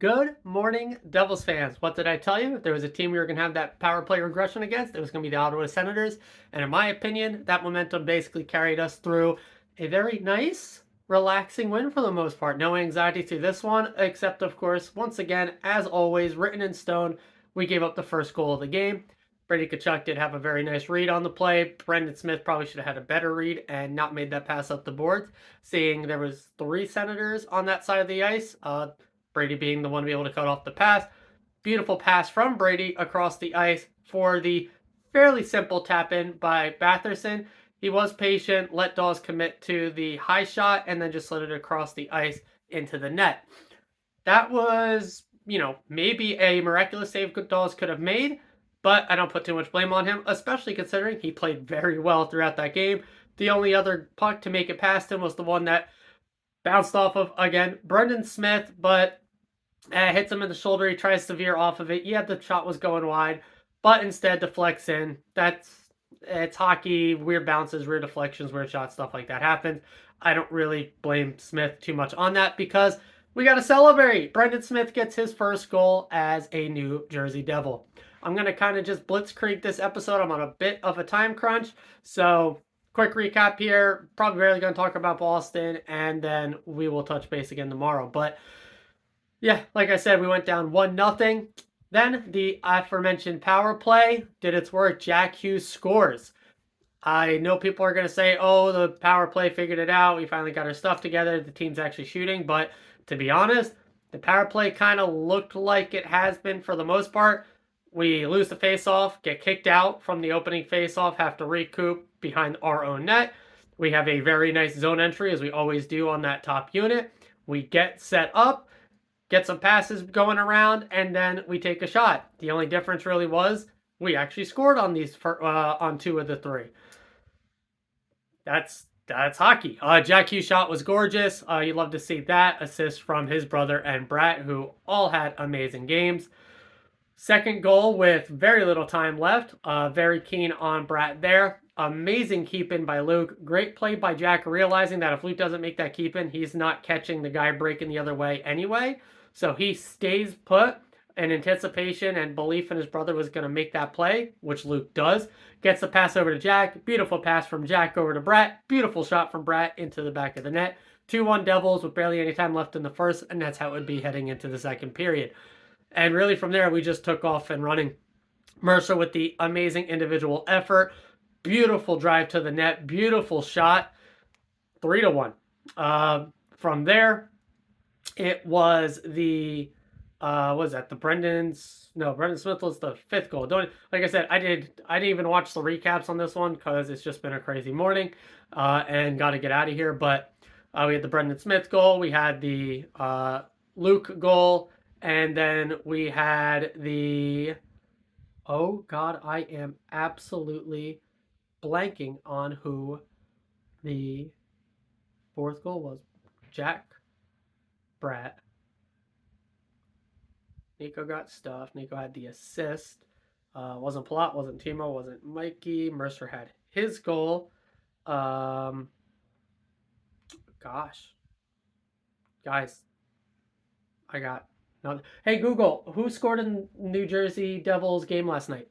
Good morning, Devils fans. What did I tell you? There was a team we were going to have that power play regression against. It was going to be the Ottawa Senators. And in my opinion, that momentum basically carried us through a very nice, relaxing win for the most part. No anxiety through this one, except, of course, once again, as always, written in stone, we gave up the first goal of the game. Brady Tkachuk did have a very nice read on the play. Brendan Smith probably should have had a better read and not made that pass up the boards. Seeing there was 3 Senators on that side of the ice, Brady being the one to be able to cut off the pass. Beautiful pass from Brady across the ice for the fairly simple tap in by Batherson. He was patient, let Dawes commit to the high shot, and then just slid it across the ice into the net. That was, maybe a miraculous save Dawes could have made, but I don't put too much blame on him, especially considering he played very well throughout that game. The only other puck to make it past him was the one that bounced off of, again, Brendan Smith, but hits him in the shoulder. He tries to veer off of it. Yeah, the shot was going wide, but instead deflects in. It's hockey. Weird bounces, weird deflections, weird shots, stuff like that happens. I don't really blame Smith too much on that because we got to celebrate. Brendan Smith gets his first goal as a New Jersey Devil. I'm going to kind of just blitzkrieg this episode. I'm on a bit of a time crunch. So quick recap here. Probably barely going to talk about Boston, and then we will touch base again tomorrow. But yeah, like I said, we went down 1-0. Then the aforementioned power play did its work. Jack Hughes scores. I know people are going to say, oh, the power play figured it out. We finally got our stuff together. The team's actually shooting. But to be honest, the power play kind of looked like it has been for the most part. We lose the faceoff, get kicked out from the opening faceoff, have to recoup behind our own net. We have a very nice zone entry, as we always do on that top unit. We get set up, get some passes going around, and then we take a shot. The only difference really was we actually scored on these on 2 of the 3. That's hockey. Jack Hughes' shot was gorgeous. You love to see that. Assist from his brother and Brat, who all had amazing games. Second goal with very little time left. Very keen on Brat there. Amazing keep-in by Luke. Great play by Jack, realizing that if Luke doesn't make that keep-in, he's not catching the guy breaking the other way anyway. So he stays put in anticipation and belief in his brother was going to make that play, which Luke does. Gets the pass over to Jack. Beautiful pass from Jack over to Brat. Beautiful shot from Brat into the back of the net. 2-1 Devils with barely any time left in the first, and that's how it would be heading into the second period. And really from there, we just took off and running. Mercer with the amazing individual effort. Beautiful drive to the net. Beautiful shot. 3-1. From there, it was the, Brendan Smith was the 5th goal. Like I said, I didn't even watch the recaps on this one because it's just been a crazy morning and got to get out of here. But we had the Brendan Smith goal. We had the Luke goal. And then we had the, oh God, I am absolutely blanking on who the 4th goal was. Jack, Brat. Nico got stuffed. Nico had the assist. Wasn't Palat, wasn't Timo, wasn't Mikey. Mercer had his goal. Gosh. Guys, I got... No. Hey, Google, who scored in New Jersey Devils game last night?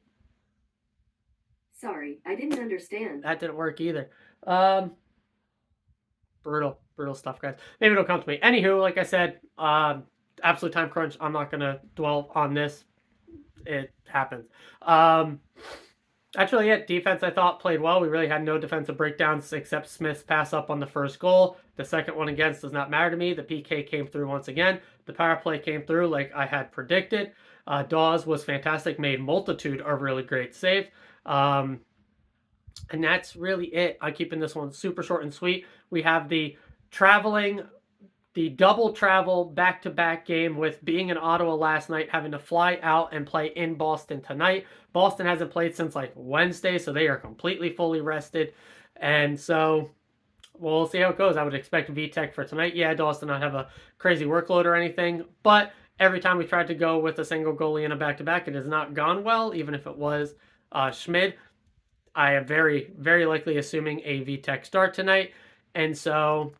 Sorry, I didn't understand. That didn't work either. Brutal stuff, guys. Maybe it'll come to me. Anywho, like I said, absolute time crunch. I'm not going to dwell on this. It happens. That's really it. Defense, I thought, played well. We really had no defensive breakdowns except Smith's pass up on the first goal. The second one against does not matter to me. The PK came through once again. The power play came through like I had predicted. Dawes was fantastic, made multitude of really great saves. And that's really it. I'm keeping this one super short and sweet. We have the double travel back-to-back game with being in Ottawa last night, having to fly out and play in Boston tonight. Boston hasn't played since like Wednesday, so they are completely fully rested. And so we'll see how it goes. I would expect VTech for tonight. Yeah, Dawes did not have a crazy workload or anything, but every time we tried to go with a single goalie in a back-to-back, it has not gone well, even if it was Schmid. I am very, very likely assuming a VTech start tonight. And so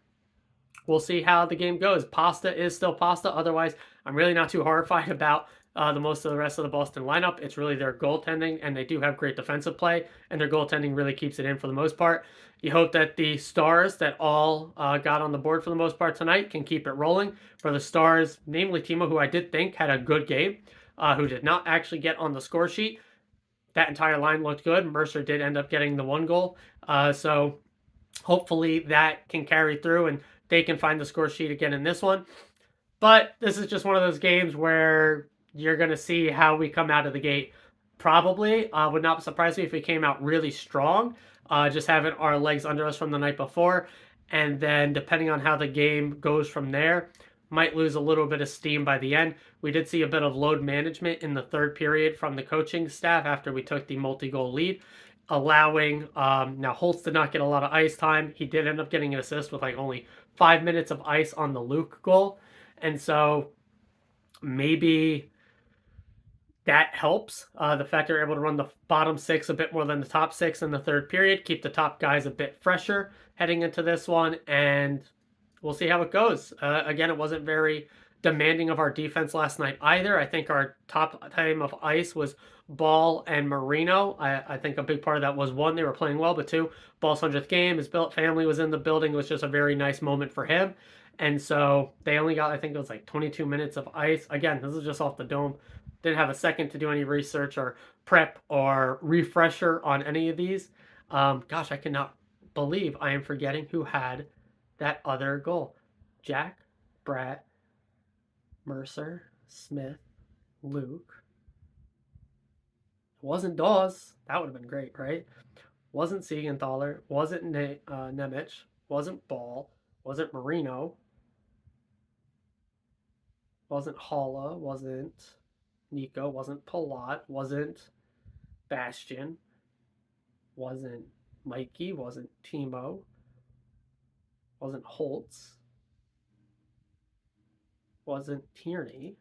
we'll see how the game goes. Pasta is still pasta. Otherwise, I'm really not too horrified about the most of the rest of the Boston lineup. It's really their goaltending, and they do have great defensive play, and their goaltending really keeps it in for the most part. You hope that the Stars that all got on the board for the most part tonight can keep it rolling. For the Stars, namely Timo, who I did think had a good game, who did not actually get on the score sheet. That entire line looked good. Mercer did end up getting the one goal. So hopefully that can carry through and they can find the score sheet again in this one. But this is just one of those games where you're going to see how we come out of the gate. Probably would not surprise me if we came out really strong, just having our legs under us from the night before. And then depending on how the game goes from there, might lose a little bit of steam by the end. We did see a bit of load management in the third period from the coaching staff after we took the multi-goal lead, allowing now Holtz did not get a lot of ice time. He did end up getting an assist with like only 5 minutes of ice on the Luke goal. And so maybe that helps. The fact they're able to run the bottom six a bit more than the top six in the third period, keep the top guys a bit fresher heading into this one, and we'll see how it goes. Again, it wasn't very demanding of our defense last night either. I think our top time of ice was Ball and Marino. I think a big part of that was, one, they were playing well, but two, Ball's 100th game, his family was in the building. It was just a very nice moment for him. And so they only got, I think it was like 22 minutes of ice. Again, this is just off the dome. Didn't have a second to do any research or prep or refresher on any of these. Gosh, I cannot believe I am forgetting who had that other goal. Jack, Bratt, Mercer, Smith, Luke. It wasn't Dawes. That would have been great, right? Wasn't Siegenthaler. Wasn't Nemec. Wasn't Ball. Wasn't Marino. Wasn't Halla. Wasn't Nico. Wasn't Palat. Wasn't Bastian. Wasn't Mikey. Wasn't Timo. Wasn't Holtz. Wasn't Tierney.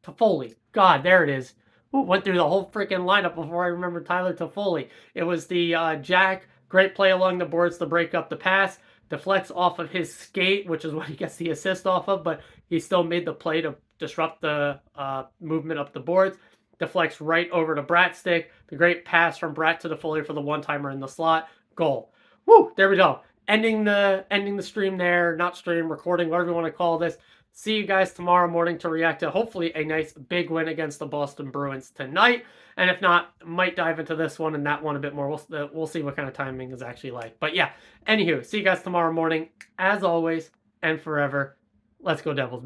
Toffoli. God, there it is. Ooh, went through the whole freaking lineup before I remembered Tyler Toffoli. It was the Jack. Great play along the boards to break up the pass. Deflects off of his skate, which is what he gets the assist off of, but he still made the play to disrupt the movement up the boards. Deflects right over to Bratt's stick. The great pass from Bratt to Toffoli for the one-timer in the slot. Goal. Woo! There we go. Ending the stream there. Not stream, recording, whatever you want to call this. See you guys tomorrow morning to react to hopefully a nice big win against the Boston Bruins tonight. And if not, might dive into this one and that one a bit more. We'll see what kind of timing is actually like. But yeah, anywho, see you guys tomorrow morning. As always and forever, let's go Devils.